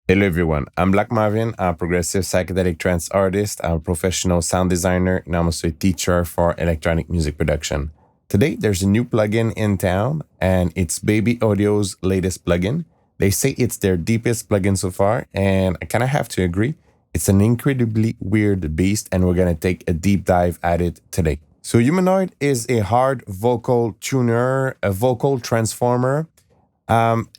Hello everyone, I'm Black Marvin, I'm a progressive psychedelic trance artist, I'm a professional sound designer, and I'm also a teacher for electronic music production. Today, there's a new plugin in town, and it's Baby Audio's latest plugin. They say it's their deepest plugin so far, and I kind of have to agree. It's an incredibly weird beast, and we're going to take a deep dive at it today. So, Humanoid is a hard vocal tuner, a vocal transformer.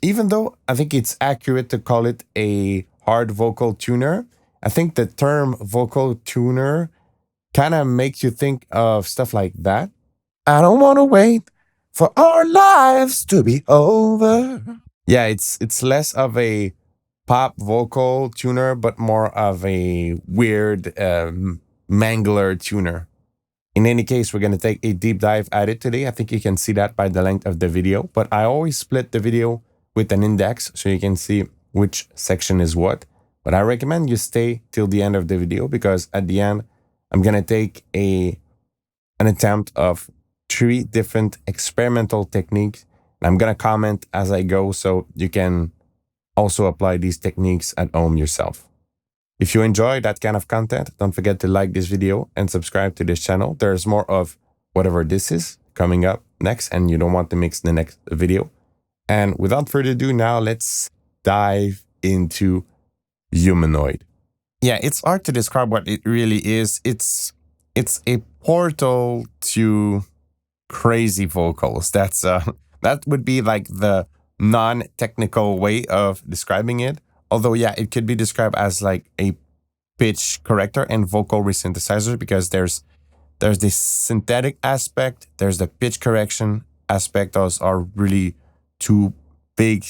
Even though I think it's accurate to call it a hard vocal tuner, I think the term vocal tuner kind of makes you think of stuff like that. I don't want to wait for our lives to be over. Yeah, it's less of a pop vocal tuner, but more of a weird mangler tuner. In any case, we're going to take a deep dive at it today. I think you can see that by the length of the video, but I always split the video with an index so you can see which section is what. But I recommend you stay till the end of the video because at the end, I'm going to take an attempt of 3 different experimental techniques. And I'm going to comment as I go so you can also apply these techniques at home yourself. If you enjoy that kind of content, don't forget to like this video and subscribe to this channel. There's more of whatever this is coming up next, and you don't want to mix the next video. And without further ado, now let's dive into Humanoid. Yeah, it's hard to describe what it really is. It's a portal to crazy vocals. That would be like the non-technical way of describing it. Although, yeah, it could be described as like a pitch corrector and vocal resynthesizer because there's this synthetic aspect, there's the pitch correction aspect. Those are really two big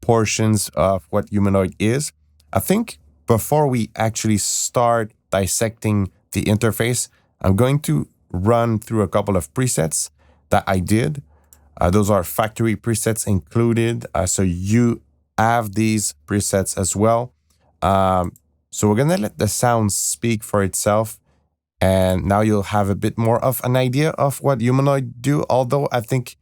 portions of what Humanoid is. I think before we actually start dissecting the interface, I'm going to run through a couple of presets that I did. Those are factory presets included. So you have these presets as well. So we're going to let the sound speak for itself. And now you'll have a bit more of an idea of what Humanoid do, although I think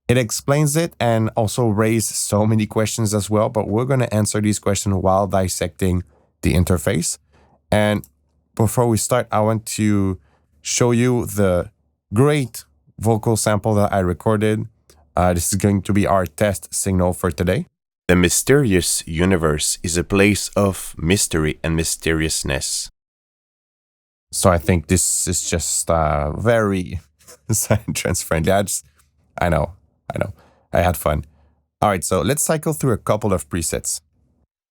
it explains it and also raise so many questions as well. But we're going to answer these questions while dissecting the interface. And before we start, I want to show you the great vocal sample that I recorded. This is going to be our test signal for today. The mysterious universe is a place of mystery and mysteriousness. So I think this is just very trans friendly. I know. I had fun. All right, so let's cycle through a couple of presets.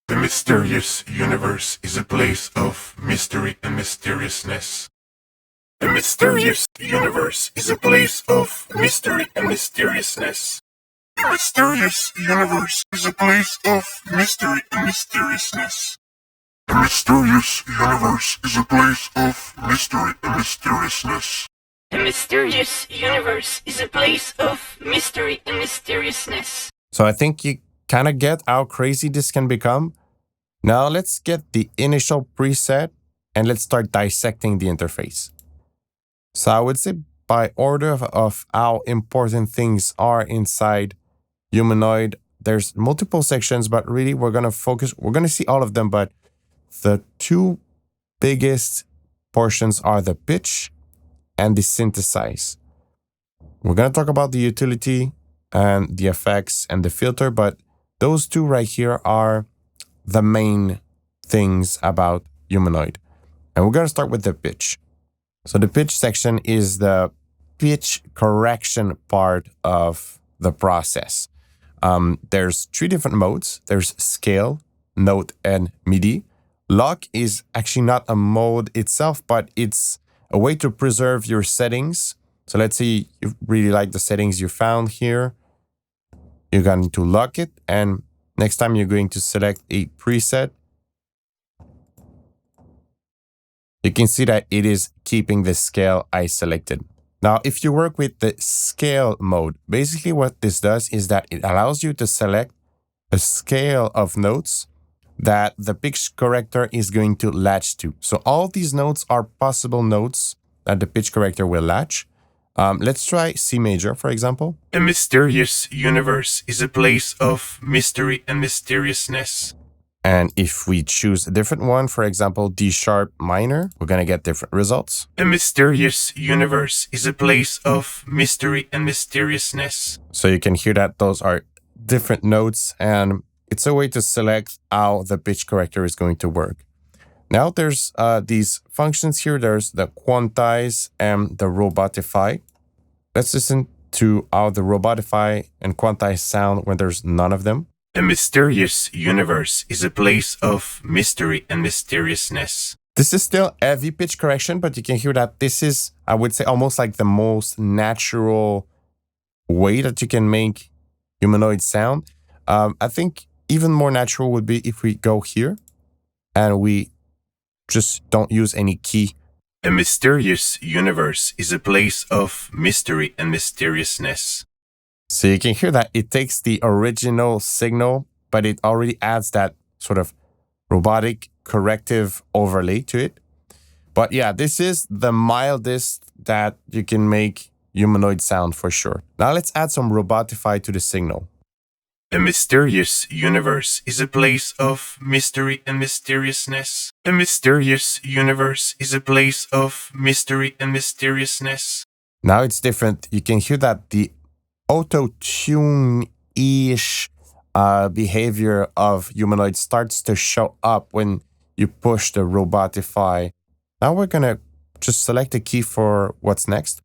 The mysterious universe is a place of mystery and mysteriousness. The mysterious universe is a place of mystery and mysteriousness. The mysterious universe is a place of mystery and mysteriousness. The mysterious universe is a place of mystery and mysteriousness. The mysterious universe is a place of mystery and mysteriousness. So I think you kind of get how crazy this can become. Now let's get the initial preset and let's start dissecting the interface. So I would say by order of how important things are inside Humanoid, there's multiple sections, but really we're going to see all of them, but the 2 biggest portions are the pitch and the synthesize. We're going to talk about the utility and the effects and the filter, but those 2 right here are the main things about Humanoid. And we're going to start with the pitch. So the pitch section is the pitch correction part of the process. There's 3 different modes. There's scale, note, and MIDI. Lock is actually not a mode itself, but it's a way to preserve your settings. So let's say you really like the settings you found here. You're going to lock it, and next time you're going to select a preset, you can see that it is keeping the scale I selected. Now, if you work with the scale mode, basically what this does is that it allows you to select a scale of notes that the pitch corrector is going to latch to. So all these notes are possible notes that the pitch corrector will latch. Let's try C major, for example. The mysterious universe is a place of mystery and mysteriousness. And if we choose a different one, for example, D sharp minor, we're going to get different results. A mysterious universe is a place of mystery and mysteriousness. So you can hear that those are different notes, and it's a way to select how the pitch corrector is going to work. Now there's these functions here. There's the quantize and the robotify. Let's listen to how the robotify and quantize sound when there's none of them. A mysterious universe is a place of mystery and mysteriousness. This is still heavy pitch correction, but you can hear that this is, I would say, almost like the most natural way that you can make humanoid sound. I think even more natural would be if we go here and we just don't use any key. A mysterious universe is a place of mystery and mysteriousness. So you can hear that it takes the original signal, but it already adds that sort of robotic corrective overlay to it. But yeah, this is the mildest that you can make humanoid sound for sure. Now let's add some robotify to the signal. A mysterious universe is a place of mystery and mysteriousness. A mysterious universe is a place of mystery and mysteriousness. Now it's different. You can hear that the auto-tune-ish behavior of humanoid starts to show up when you push the robotify. Now we're going to just select a key for what's next.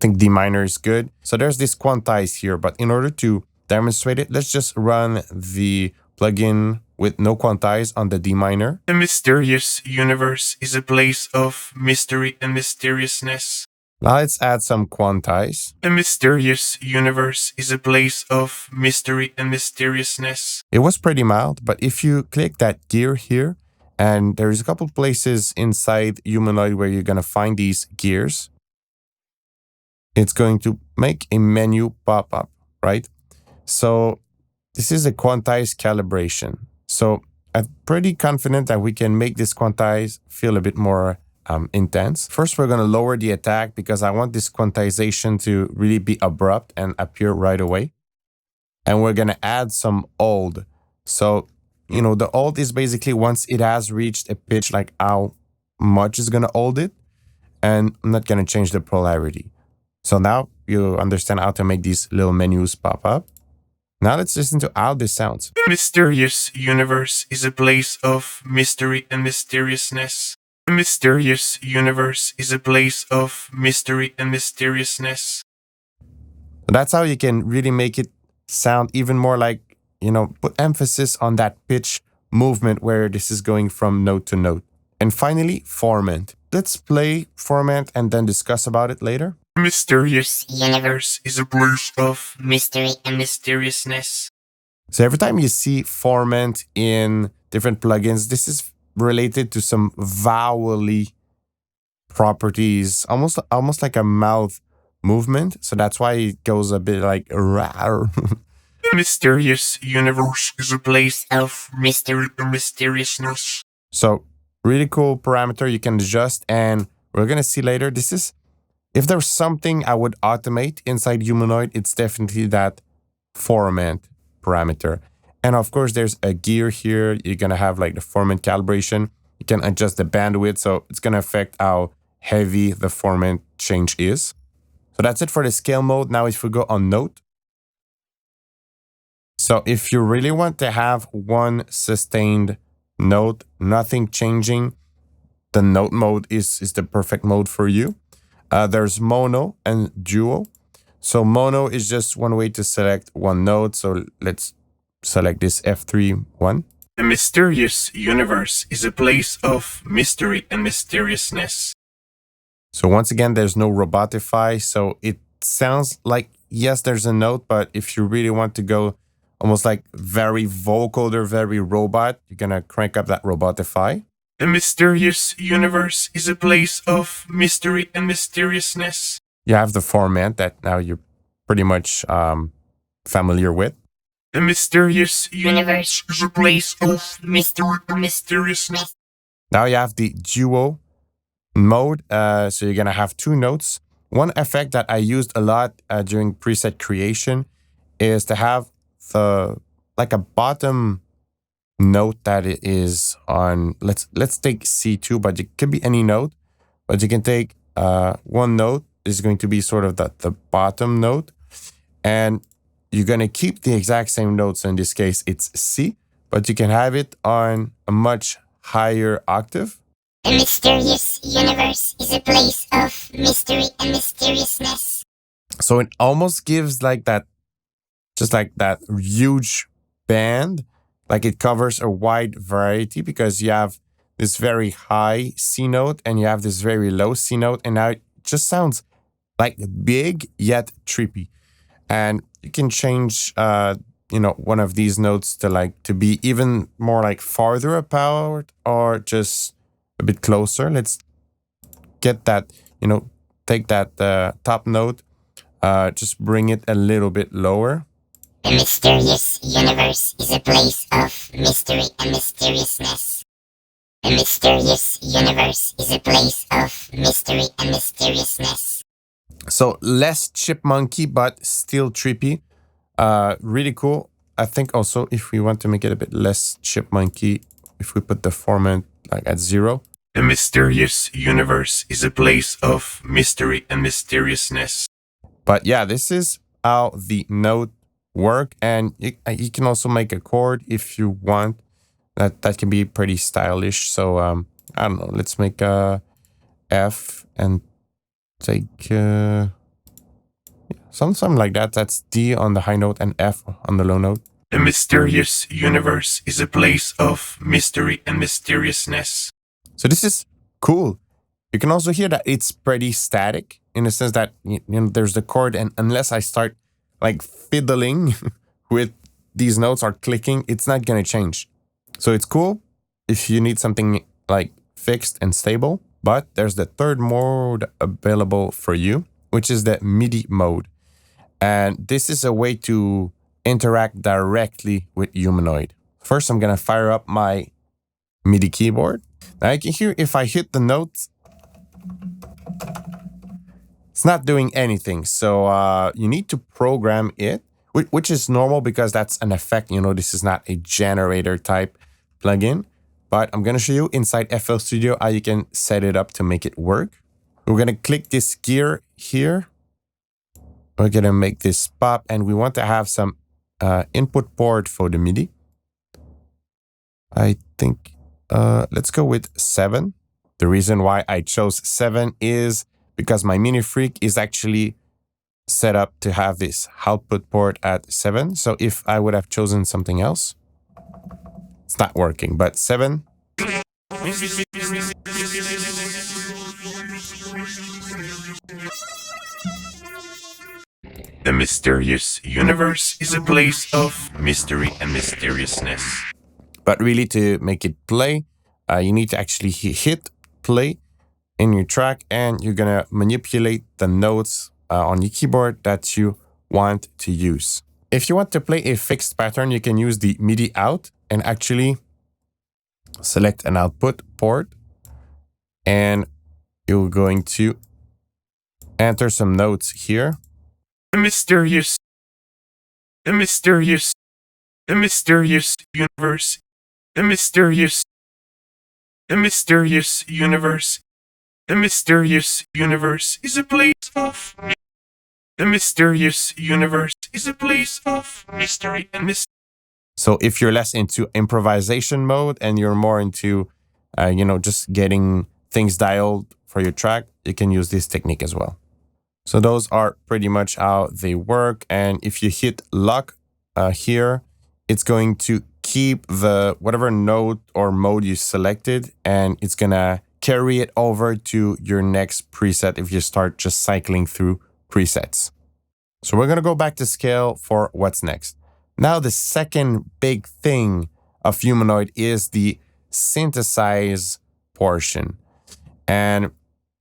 I think D minor is good. So there's this quantize here, but in order to demonstrate it, let's just run the plugin with no quantize on the D minor. A mysterious universe is a place of mystery and mysteriousness. Now let's add some quantize. A mysterious universe is a place of mystery and mysteriousness. It was pretty mild, but if you click that gear here, and there's a couple places inside Humanoid where you're going to find these gears, it's going to make a menu pop up, right? So this is a quantize calibration. So I'm pretty confident that we can make this quantize feel a bit more intense. First, we're going to lower the attack because I want this quantization to really be abrupt and appear right away. And we're going to add some old. So, you know, the old is basically once it has reached a pitch, like how much is going to hold it. And I'm not going to change the polarity. So now you understand how to make these little menus pop up. Now let's listen to how this sounds. A mysterious universe is a place of mystery and mysteriousness. A mysterious universe is a place of mystery and mysteriousness. So that's how you can really make it sound even more like, you know, put emphasis on that pitch movement where this is going from note to note. And finally, formant. Let's play formant and then discuss about it later. A mysterious universe is a place of mystery and mysteriousness. So every time you see formant in different plugins, this is related to some vowel-y properties, almost like a mouth movement. So that's why it goes a bit like rawr. A mysterious universe is a place of mystery and mysteriousness. So really cool parameter you can adjust, and we're gonna see later. This is, if there's something I would automate inside Humanoid, it's definitely that formant parameter. And of course, there's a gear here. You're going to have like the formant calibration. You can adjust the bandwidth, so it's going to affect how heavy the formant change is. So that's it for the scale mode. Now if we go on note. So if you really want to have one sustained note, nothing changing, the note mode is the perfect mode for you. There's mono and duo. So mono is just one way to select one note. So let's select this F3 one. A mysterious universe is a place of mystery and mysteriousness. So once again, there's no robotify. So it sounds like, yes, there's a note, but if you really want to go almost like very vocal or very robot, you're going to crank up that robotify. A mysterious universe is a place of mystery and mysteriousness. You have the formant that now you're pretty much familiar with. A mysterious universe is a place of mystery and mysteriousness. Now you have the duo mode. So you're going to have two notes. One effect that I used a lot during preset creation is to have the like a bottom note that it is on. Let's take C2, but it could be any note. But you can take one note is going to be sort of the bottom note, and you're going to keep the exact same note. So in this case, it's C, but you can have it on a much higher octave. The mysterious universe is a place of mystery and mysteriousness. So it almost gives like that, just like that huge band, like it covers a wide variety because you have this very high C note and you have this very low C note, and now it just sounds like big yet trippy. And you can change, one of these notes to be even more like farther apart or just a bit closer. Let's get that, take that top note, just bring it a little bit lower. The mysterious universe is a place of mystery and mysteriousness. The mysterious universe is a place of mystery and mysteriousness. So less chipmunky, but still trippy. Really cool. I think also if we want to make it a bit less chipmunky, if we put the format like at 0. The mysterious universe is a place of mystery and mysteriousness. But yeah, this is how the note work, and you can also make a chord if you want. That can be pretty stylish. So I don't know. Let's make a F and take something like that. That's D on the high note and F on the low note. The mysterious universe is a place of mystery and mysteriousness. So this is cool. You can also hear that it's pretty static in the sense that there's the chord, and unless I start like fiddling with these notes or clicking, it's not gonna change. So it's cool if you need something like fixed and stable. But there's the third mode available for you, which is the MIDI mode. And this is a way to interact directly with Humanoid. First, I'm gonna fire up my MIDI keyboard. Now you can hear if I hit the notes, it's not doing anything. So you need to program it, which is normal because that's an effect. This is not a generator type plugin. But I'm going to show you inside FL Studio how you can set it up to make it work. We're going to click this gear here. We're going to make this pop, and we want to have some input port for the MIDI. I think let's go with 7. The reason why I chose 7 is because my Mini Freak is actually set up to have this output port at 7. So if I would have chosen something else, it's not working, but 7. The mysterious universe is a place of mystery and mysteriousness. But really, to make it play, you need to actually hit play in your track, and you're gonna manipulate the notes on your keyboard that you want to use. If you want to play a fixed pattern, you can use the MIDI out and actually select an output port, and you're going to enter some notes here. The mysterious universe, the mysterious universe, the mysterious universe is a place of the mysterious universe is a place of mystery and mystery. So if you're less into improvisation mode and you're more into, just getting things dialed for your track, you can use this technique as well. So those are pretty much how they work. And if you hit lock here, it's going to keep the whatever note or mode you selected, and it's gonna carry it over to your next preset if you start just cycling through presets. So we're gonna go back to scale for what's next. Now the second big thing of Humanoid is the synthesize portion. And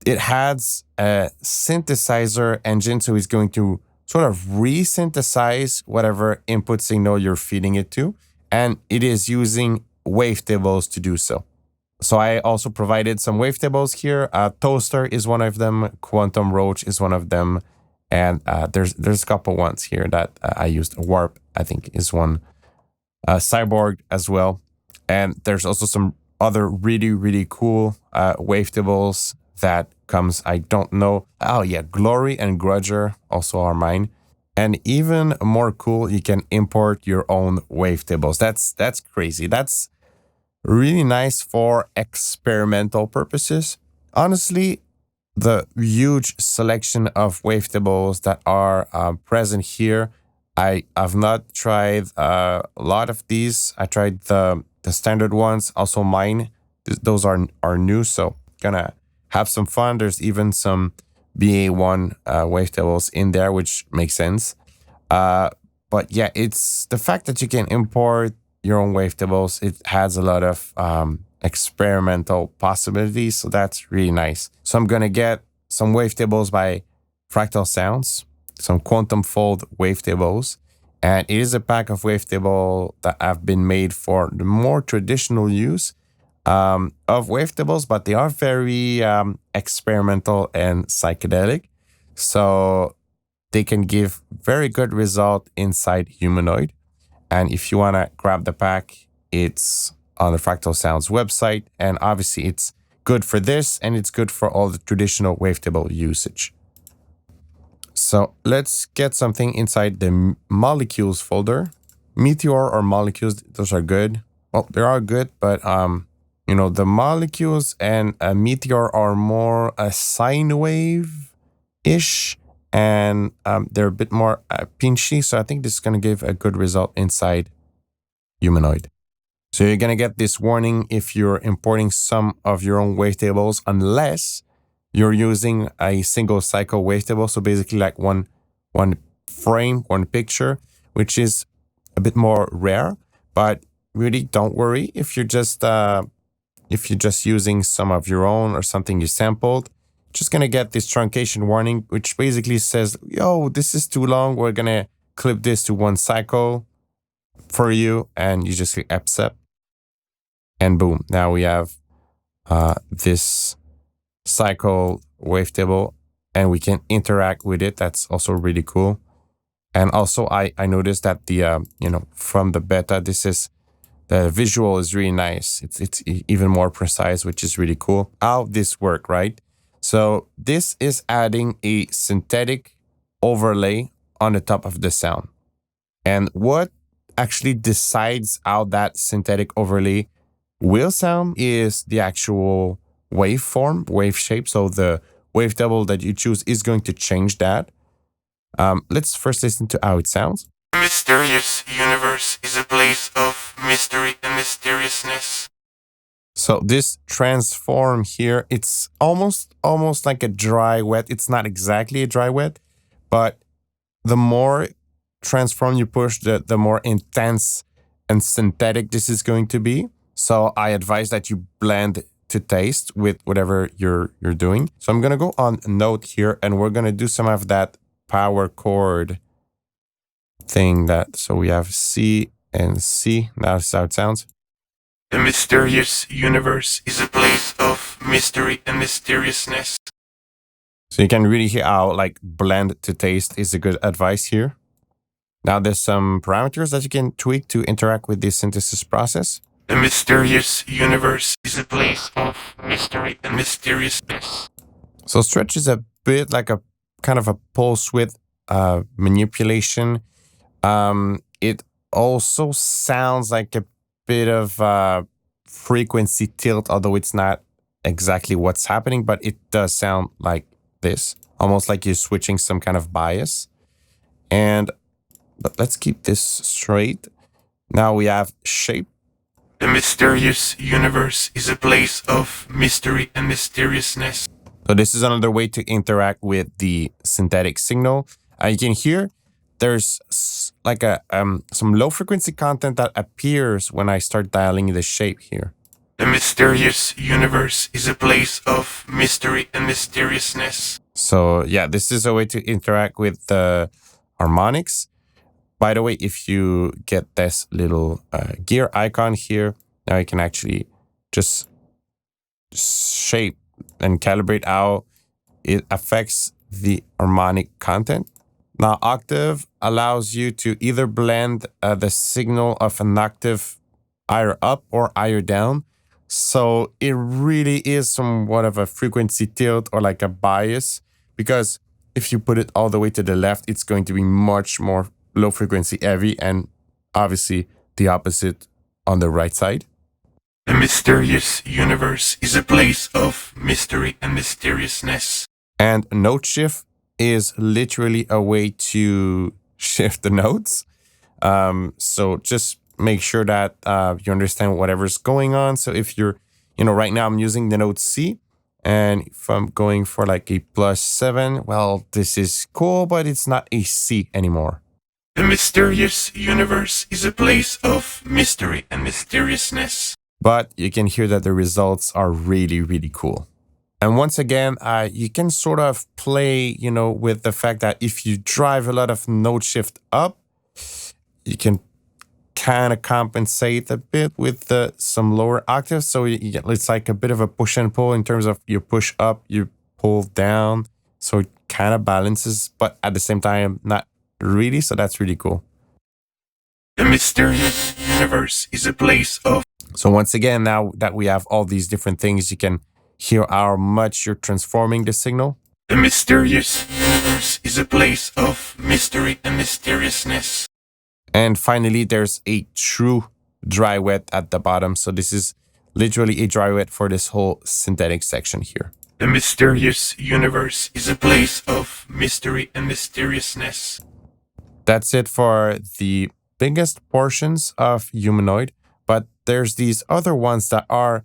it has a synthesizer engine, so it's going to sort of re-synthesize whatever input signal you're feeding it to. And it is using wavetables to do so. So I also provided some wavetables here. Toaster is one of them. Quantum Roach is one of them. And there's a couple ones here that I used. Warp, I think, is one. Cyborg as well. And there's also some other really, really cool wavetables that comes, I don't know. Oh yeah, Glory and Grudger also are mine. And even more cool, you can import your own wavetables. That's crazy. That's really nice for experimental purposes. Honestly, the huge selection of wavetables that are present here. I've not tried a lot of these. I tried the standard ones, also mine. Those are new, so gonna have some fun. There's even some BA1 wavetables in there, which makes sense. Uh, but yeah, it's the fact that you can import your own wavetables. It has a lot of experimental possibilities, so that's really nice. So I'm gonna get some wavetables by Fractal Sounds, some quantum fold wavetables, and it is a pack of wavetable that have been made for the more traditional use of wavetables, but they are very experimental and psychedelic. So they can give very good result inside Humanoid. And if you want to grab the pack, it's on the Fractal Sounds website. And obviously it's good for this and it's good for all the traditional wavetable usage. So let's get something inside the molecules folder. Meteor or molecules, those are good. Well, they are good, but the molecules and a meteor are more a sine wave-ish. And they're a bit more pinchy. So I think this is going to give a good result inside Humanoid. So you're going to get this warning if you're importing some of your own wavetables, unless you're using a single cycle wavetable. So basically like one frame, one picture, which is a bit more rare. But really don't worry if you're just using some of your own or something you sampled. Just gonna get this truncation warning, which basically says, yo, this is too long. We're gonna clip this to one cycle for you. And you just click accept. And boom, now we have this cycle wavetable and we can interact with it. That's also really cool. And also I noticed that the, from the beta, the visual is really nice. It's even more precise, which is really cool. How this work, right? So this is adding a synthetic overlay on the top of the sound. And what actually decides how that synthetic overlay will sound is the actual waveform, wave shape. So the wavetable that you choose is going to change that. Let's first listen to how it sounds. The mysterious universe is a place of mystery and mysteriousness. So this transform here, it's almost like a dry wet. It's not exactly a dry wet, but the more transform you push, the more intense and synthetic this is going to be. So I advise that you blend to taste with whatever you're doing. So I'm gonna go on note here, and we're gonna do some of that power chord thing. So we have C and C. Now this is how it sounds. The mysterious universe is a place of mystery and mysteriousness. So you can really hear how like blend to taste is a good advice here. Now there's some parameters that you can tweak to interact with this synthesis process. The mysterious universe is a place of mystery and mysteriousness. So stretch is a bit like a kind of a pulse width manipulation. It also sounds like a bit of frequency tilt, although it's not exactly what's happening, but it does sound like this, almost like you're switching some kind of bias. But let's keep this straight. Now we have shape. The mysterious universe is a place of mystery and mysteriousness. So this is another way to interact with the synthetic signal. You can hear there's like some low frequency content that appears when I start dialing the shape here. The mysterious universe is a place of mystery and mysteriousness. So yeah, this is a way to interact with the harmonics. By the way, if you get this little gear icon here, now you can actually just shape and calibrate how it affects the harmonic content. Now, octave allows you to either blend the signal of an octave either up or either down. So it really is somewhat of a frequency tilt or like a bias, because if you put it all the way to the left, it's going to be much more low frequency heavy, and obviously the opposite on the right side. The mysterious universe is a place of mystery and mysteriousness. And note shift is literally a way to shift the notes. So just make sure that you understand whatever's going on. So if you're, right now I'm using the note C, and if I'm going for like a +7, well, this is cool, but it's not a C anymore. The mysterious universe is a place of mystery and mysteriousness. But you can hear that the results are really, really cool. And once again, you can sort of play, with the fact that if you drive a lot of note shift up, you can kind of compensate a bit with some lower octaves. So it's like a bit of a push and pull in terms of you push up, you pull down. So it kind of balances, but at the same time, not really. So that's really cool. The mysterious universe is a place of... So once again, now that we have all these different things, you can hear how much you're transforming the signal. The mysterious universe is a place of mystery and mysteriousness. And finally, there's a true dry wet at the bottom. So this is literally a dry wet for this whole synthetic section here. The mysterious universe is a place of mystery and mysteriousness. That's it for the biggest portions of Humanoid, but there's these other ones that are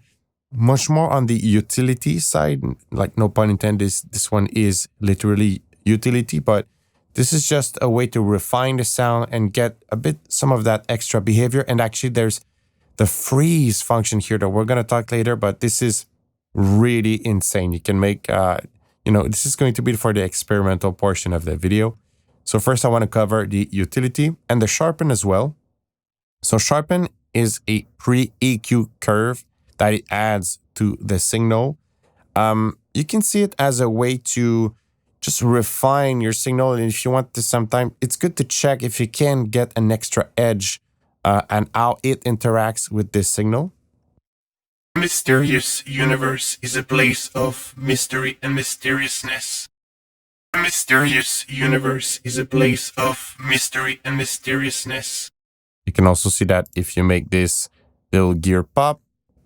much more on the utility side. Like, no pun intended, this one is literally utility, but this is just a way to refine the sound and get some of that extra behavior. And actually there's the freeze function here that we're going to talk later, but this is really insane. You can make, this is going to be for the experimental portion of the video. So first I want to cover the utility and the sharpen as well. So sharpen is a pre-EQ curve that it adds to the signal. You can see it as a way to just refine your signal. And if you want to sometimes, it's good to check if you can get an extra edge and how it interacts with this signal. The mysterious universe is a place of mystery and mysteriousness. The mysterious universe is a place of mystery and mysteriousness. You can also see that if you make this little gear pop,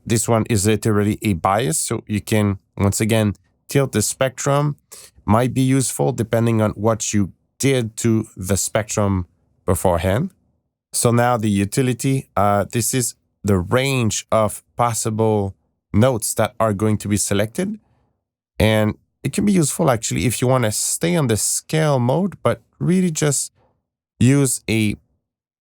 this one is literally a bias. So you can, once again, tilt the spectrum. Might be useful depending on what you did to the spectrum beforehand. So now the utility, this is the range of possible notes that are going to be selected. And it can be useful actually if you want to stay on the scale mode, but really just use a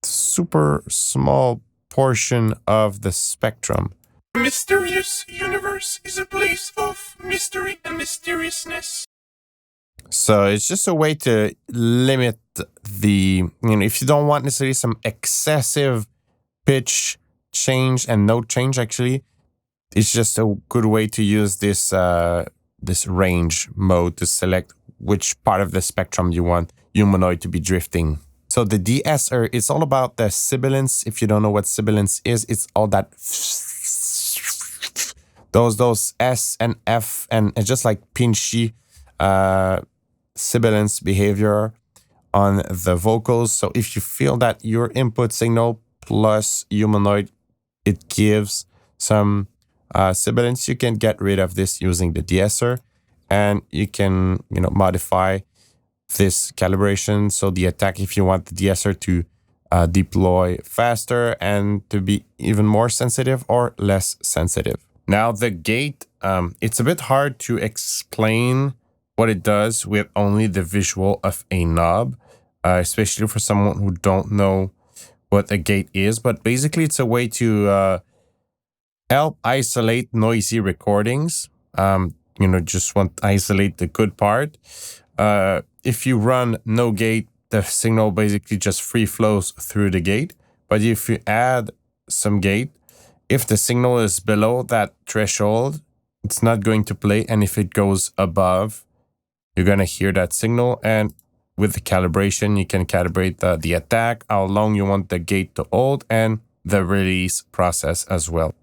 super small portion of the spectrum. The mysterious universe is a place of mystery and mysteriousness. So it's just a way to limit the, if you don't want necessarily some excessive pitch change and note change, actually, it's just a good way to use this this range mode to select which part of the spectrum you want Humanoid to be drifting. So the de-esser, it's all about the sibilance. If you don't know what sibilance is, it's all that those S and F and just like pinchy sibilance behavior on the vocals. So if you feel that your input signal plus Humanoid, it gives some sibilance, you can get rid of this using the de-esser, and you can modify this calibration. So the attack, if you want the de-esser to deploy faster and to be even more sensitive or less sensitive. Now the gate, it's a bit hard to explain what it does with only the visual of a knob, especially for someone who don't know what a gate is. But basically it's a way to help isolate noisy recordings. Just want to isolate the good part. If you run no gate, the signal basically just free flows through the gate. But if you add some gate, if the signal is below that threshold, it's not going to play. And if it goes above, you're going to hear that signal. And with the calibration, you can calibrate the attack, how long you want the gate to hold, and the release process as well.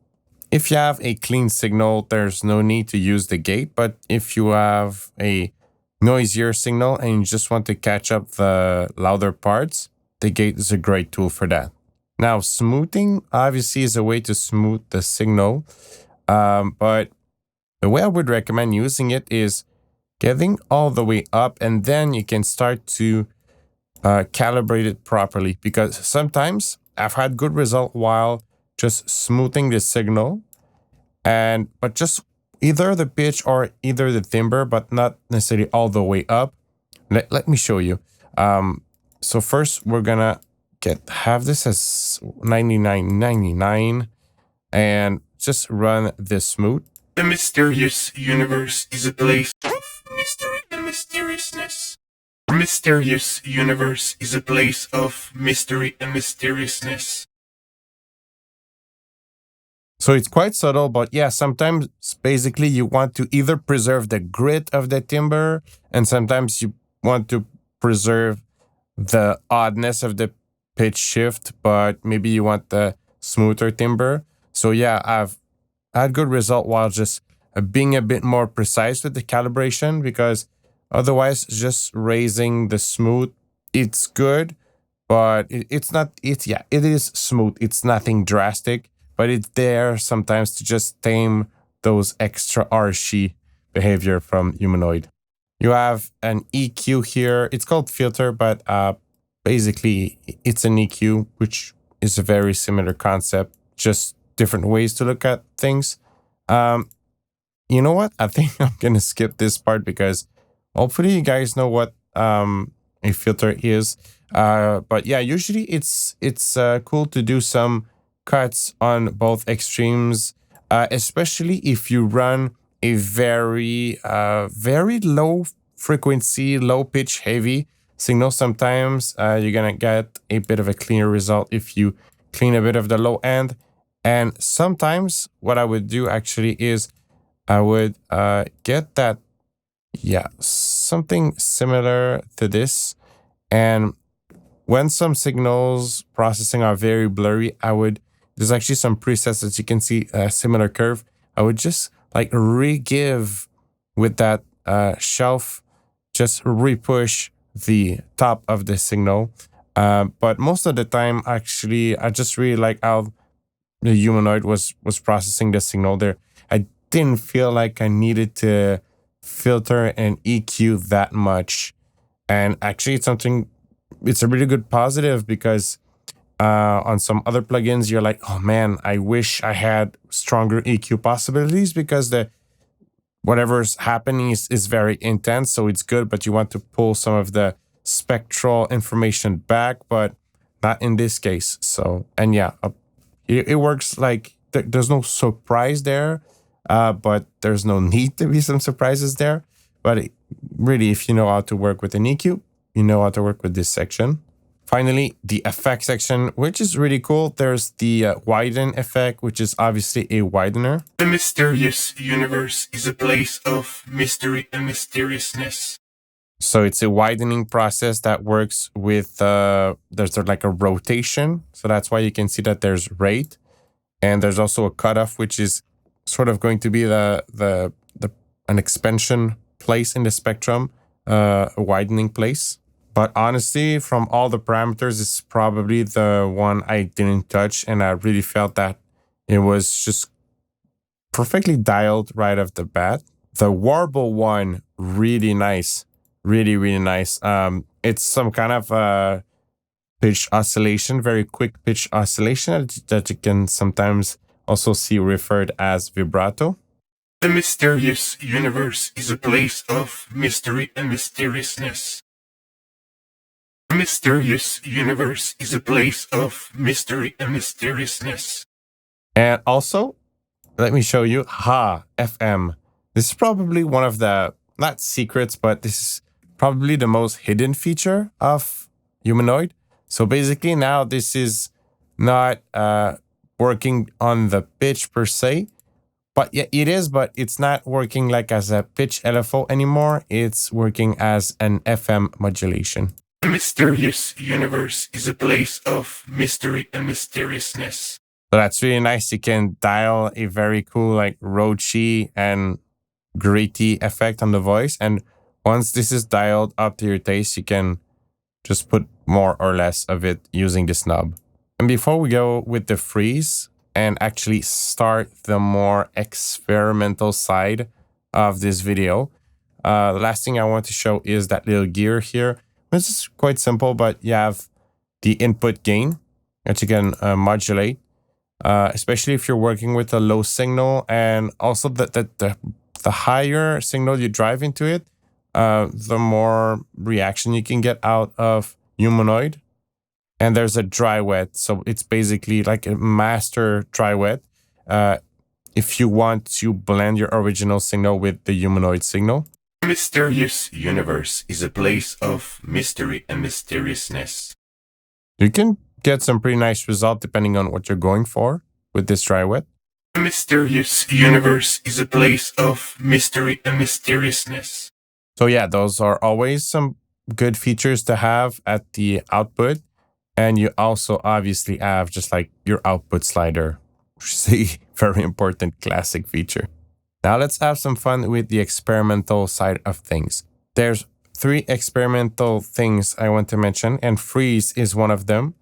If you have a clean signal, there's no need to use the gate, but if you have a noisier signal and you just want to catch up the louder parts, the gate is a great tool for that. Now, smoothing obviously is a way to smooth the signal, but the way I would recommend using it is getting all the way up, and then you can start to calibrate it properly, because sometimes I've had good result while just smoothing the signal, but just either the pitch or either the timbre, but not necessarily all the way up. Let me show you. So first we're gonna have this as 99.99 and just run this smooth. The mysterious universe is a place of mystery and mysteriousness. The mysterious universe is a place of mystery and mysteriousness. So it's quite subtle, but yeah, sometimes basically you want to either preserve the grit of the timbre, and sometimes you want to preserve the oddness of the pitch shift, but maybe you want the smoother timbre. So yeah, I've had good result while just being a bit more precise with the calibration, because otherwise just raising the smooth, it's good, but it is smooth. It's nothing drastic, but it's there sometimes to just tame those extra arshy behavior from Humanoid. You have an EQ here. It's called filter, but basically it's an EQ, which is a very similar concept, just different ways to look at things. You know what? I think I'm gonna skip this part because hopefully you guys know what a filter is. But yeah, usually it's cool to do some cuts on both extremes, especially if you run a very low frequency, low pitch, heavy signal. Sometimes you're gonna get a bit of a cleaner result if you clean a bit of the low end. And sometimes what I would do actually is I would get that, something similar to this. And when some signals processing are very blurry, there's actually some presets that you can see a similar curve. I would just like re-give with that shelf, just re-push the top of the signal. But most of the time, actually, I just really like how the Humanoid was processing the signal there. I didn't feel like I needed to filter and EQ that much. And actually, it's a really good positive, because on some other plugins, you're like, oh man, I wish I had stronger EQ possibilities, because whatever's happening is very intense. So it's good, but you want to pull some of the spectral information back, but not in this case. So, and yeah, it works like there's no surprise there, but there's no need to be some surprises there. But really, if you know how to work with an EQ, you know how to work with this section. Finally, the effect section, which is really cool. There's the widen effect, which is obviously a widener. The mysterious universe is a place of mystery and mysteriousness. So it's a widening process that works with, there's like a rotation. So that's why you can see that there's rate. And there's also a cutoff, which is sort of going to be an expansion place in the spectrum, a widening place. But honestly, from all the parameters, it's probably the one I didn't touch. And I really felt that it was just perfectly dialed right off the bat. The warble one, really nice. Really, really nice. It's some kind of pitch oscillation, very quick pitch oscillation that you can sometimes also see referred as vibrato. The mysterious universe is a place of mystery and mysteriousness. The mysterious universe is a place of mystery and mysteriousness. And also, let me show you FM. This is probably one of the, not secrets, but this is probably the most hidden feature of Humanoid. So basically now this is not working on the pitch per se, But yeah, it is, but it's not working like as a pitch LFO anymore. It's working as an FM modulation. The mysterious universe is a place of mystery and mysteriousness. So that's really nice. You can dial a very cool, like roachy and gritty effect on the voice. And once this is dialed up to your taste, you can just put more or less of it using this knob. And before we go with the freeze and actually start the more experimental side of this video, the last thing I want to show is that little gear here. This is quite simple, but you have the input gain that you can modulate, especially if you're working with a low signal, and also the higher signal you drive into it, the more reaction you can get out of Humanoid. And there's a dry wet, so it's basically like a master dry wet. If you want to blend your original signal with the Humanoid signal. The mysterious universe is a place of mystery and mysteriousness. You can get some pretty nice result depending on what you're going for with this dry wet. The mysterious universe is a place of mystery and mysteriousness. So yeah, those are always some good features to have at the output. And you also obviously have just like your output slider, which is a very important classic feature. Now let's have some fun with the experimental side of things. There's 3 experimental things I want to mention, and freeze is one of them.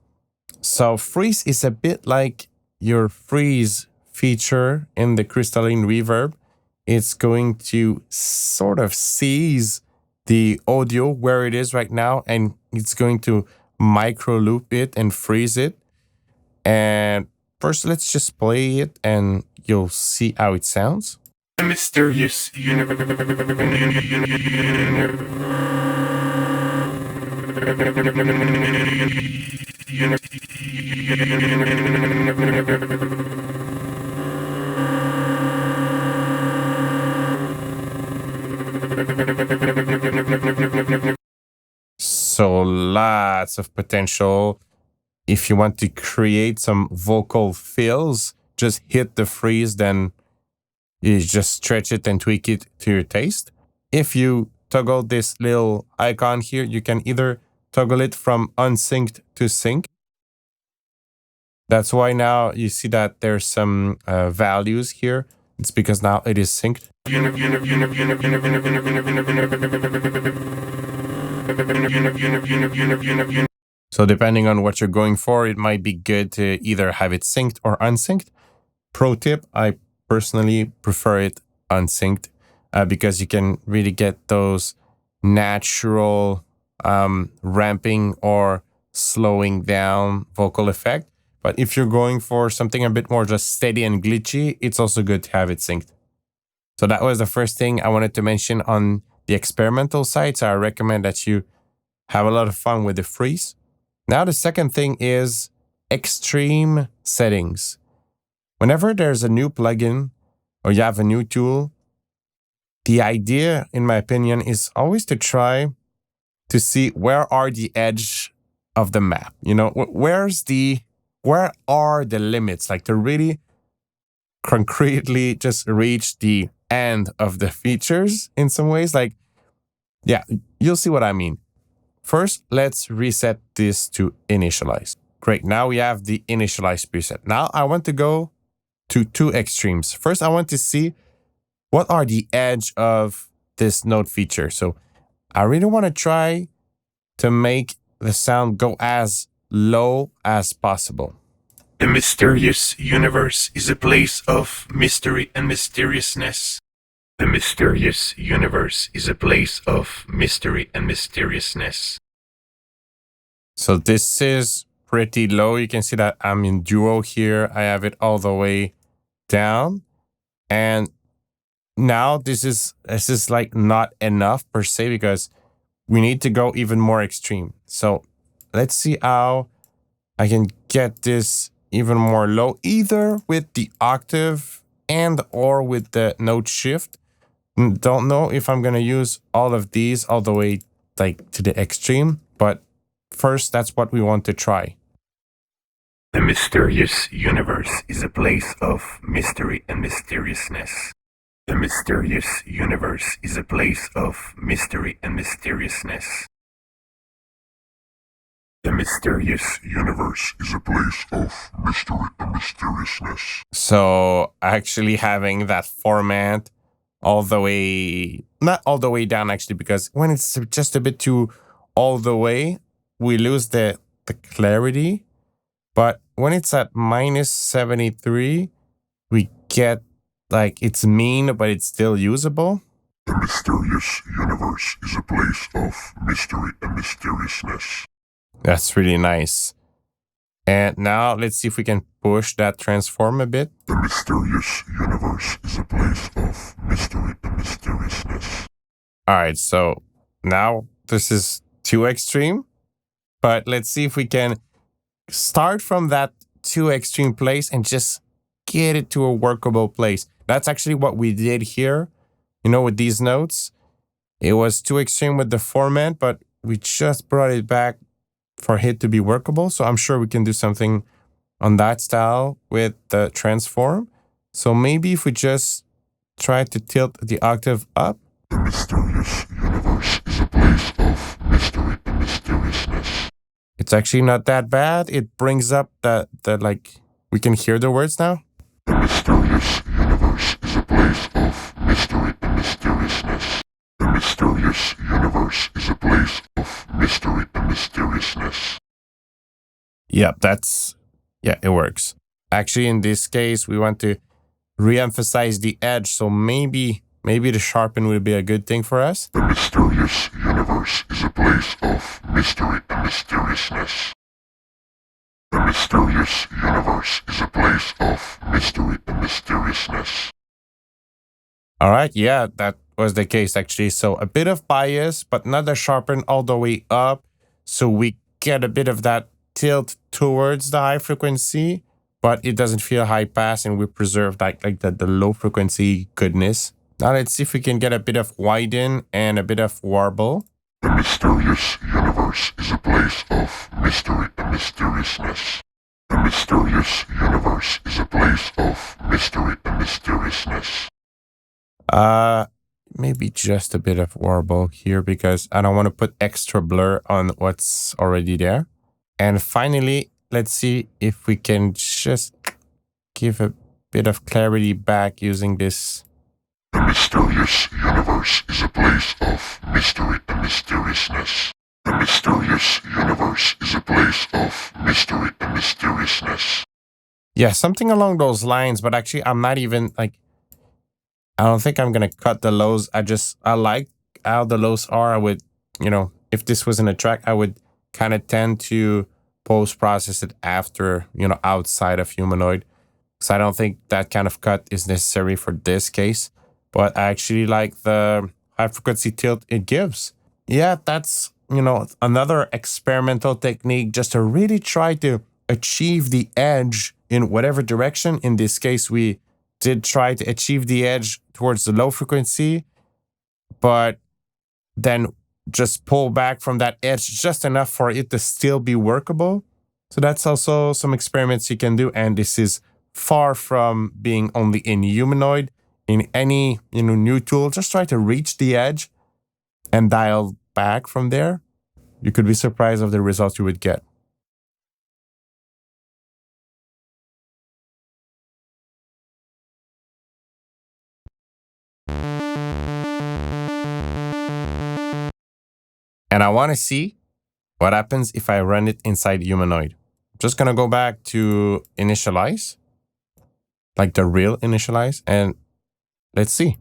So freeze is a bit like your freeze feature in the crystalline reverb. It's going to sort of seize the audio where it is right now, and it's going to micro loop it and freeze it. And first, let's just play it and you'll see how it sounds. The mysterious So lots of potential. If you want to create some vocal fills, just hit the freeze, then you just stretch it and tweak it to your taste. If you toggle this little icon here, you can either toggle it from unsynced to sync. That's why now you see that there's some values here. It's because now it is synced. So depending on what you're going for, it might be good to either have it synced or unsynced. Pro tip, I personally prefer it unsynced because you can really get those natural ramping or slowing down vocal effect. But if you're going for something a bit more just steady and glitchy, it's also good to have it synced. So that was the first thing I wanted to mention on the experimental side. So I recommend that you have a lot of fun with the freeze. Now the second thing is extreme settings. Whenever there's a new plugin or you have a new tool, the idea, in my opinion, is always to try to see where are the edge of the map. You know, where are the limits? Like to really concretely just reach the end of the features in some ways. Like, yeah, you'll see what I mean. First, let's reset this to initialize. Great, now we have the initialize preset. Now I want to go to 2 extremes. First, I want to see what are the edge of this note feature. So I really want to try to make the sound go as low as possible. The mysterious universe is a place of mystery and mysteriousness. The mysterious universe is a place of mystery and mysteriousness. So this is pretty low. You can see that I'm in duo here. I have it all the way down. And now this is like not enough per se, because we need to go even more extreme. So let's see how I can get this even more low, either with the octave and or with the note shift. Don't know if I'm going to use all of these all the way like to the extreme, but first that's what we want to try. The mysterious universe is a place of mystery and mysteriousness. The mysterious universe is a place of mystery and mysteriousness. The mysterious universe is a place of mystery and mysteriousness. So actually having that format all the way, not all the way down actually, because when it's just a bit too all the way, we lose the clarity. But when it's at minus 73, we get like it's mean, but it's still usable. The mysterious universe is a place of mystery and mysteriousness. That's really nice. And now let's see if we can push that transform a bit. The mysterious universe is a place of mystery and mysteriousness. All right, so now this is too extreme, but let's see if we can start from that too extreme place and just get it to a workable place. That's actually what we did here, with these notes. It was too extreme with the format, but we just brought it back for it to be workable. So I'm sure we can do something on that style with the transform. So maybe if we just try to tilt the octave up. The mysterious universe is a place of mystery and mysteriousness. It's actually not that bad. It brings up the like, we can hear the words now. The mysterious universe is a place of mystery and mysteriousness. The mysterious universe is a place of mystery and mysteriousness. Yeah, it works. Actually, in this case, we want to re-emphasize the edge. So maybe the sharpen would be a good thing for us. The mysterious universe is a place of mystery and mysteriousness. The mysterious universe is a place of mystery and mysteriousness. All right, yeah, that was the case actually. So a bit of bias, but not a sharpen all the way up. So we get a bit of that tilt towards the high frequency, but it doesn't feel high pass, and we preserve like the low frequency goodness. Now let's see if we can get a bit of widen and a bit of warble. The mysterious universe is a place of mystery and mysteriousness. The mysterious universe is a place of mystery and mysteriousness. Maybe just a bit of warble here because I don't want to put extra blur on what's already there. And finally, let's see if we can just give a bit of clarity back using this. The mysterious universe is a place of mystery and mysteriousness. The mysterious universe is a place of mystery and mysteriousness. Yeah, something along those lines, but actually I'm not even like, I don't think I'm going to cut the lows. I like how the lows are. I would, if this was in a track, I would kind of tend to post-process it after, outside of Humanoid. Because I don't think that kind of cut is necessary for this case. But I actually like the high frequency tilt it gives. Yeah, that's, another experimental technique just to really try to achieve the edge in whatever direction. In this case, we did try to achieve the edge towards the low frequency, but then just pull back from that edge just enough for it to still be workable. So that's also some experiments you can do. And this is far from being only in Humanoid. In any new tool, just try to reach the edge and dial back from there. You could be surprised of the results you would get. And I want to see what happens if I run it inside Humanoid. I'm just going to go back to initialize, like the real initialize, and let's see.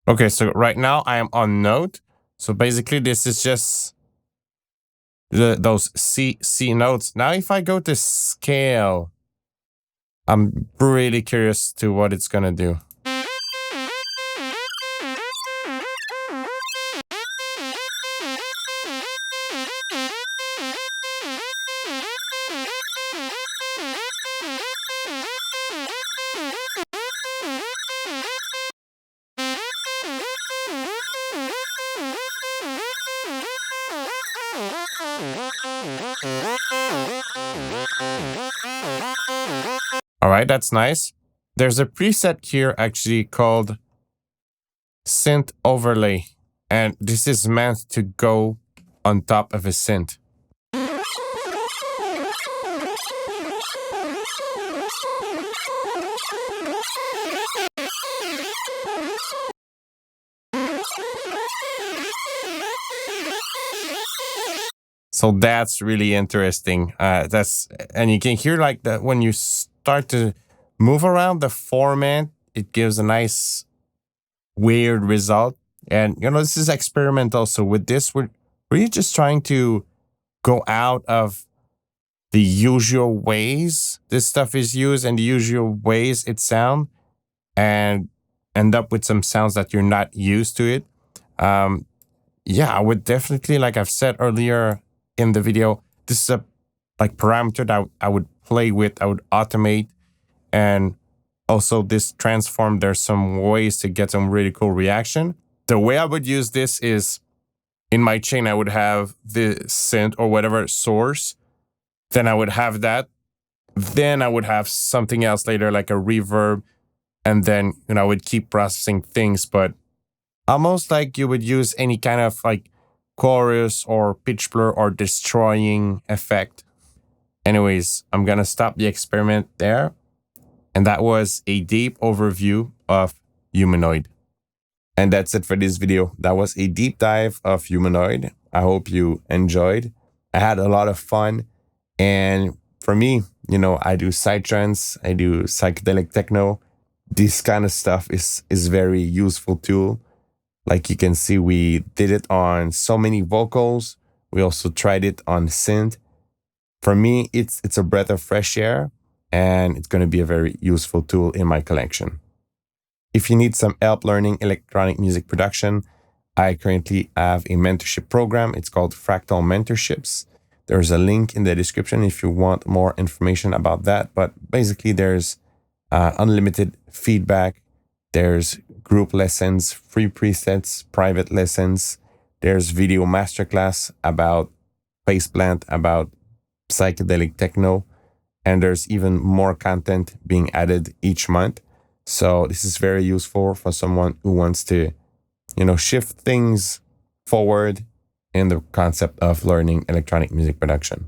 Okay, so right now I am on note. So basically this is just those C notes. Now if I go to scale, I'm really curious to what it's gonna do. All right, that's nice. There's a preset here actually called synth overlay, and this is meant to go on top of a synth. So that's really interesting. And you can hear like that when you start to move around the format, it gives a nice weird result. And this is experimental. So with this, we're really just trying to go out of the usual ways this stuff is used and the usual ways it sounds, and end up with some sounds that you're not used to it. Yeah, I would definitely, like I've said earlier in the video, this is a parameter that I would play with, I would automate. And also this transform, there's some ways to get some really cool reaction. The way I would use this is in my chain, I would have the synth or whatever source. Then I would have that. Then I would have something else later, like a reverb. And then, I would keep processing things, but almost like you would use any kind of chorus or pitch blur or destroying effect. Anyways, I'm gonna stop the experiment there. And that was a deep overview of Humanoid. And that's it for this video. That was a deep dive of Humanoid. I hope you enjoyed. I had a lot of fun. And for me, I do psytrance, I do psychedelic techno. This kind of stuff is very useful tool. Like you can see, we did it on so many vocals. We also tried it on synth. For me, it's a breath of fresh air, and it's going to be a very useful tool in my collection. If you need some help learning electronic music production, I currently have a mentorship program. It's called Fractal Mentorships. There's a link in the description if you want more information about that. But basically, there's unlimited feedback. There's group lessons, free presets, private lessons. There's video masterclass about faceplant, about psychedelic techno. And there's even more content being added each month. So this is very useful for someone who wants to, shift things forward in the concept of learning electronic music production.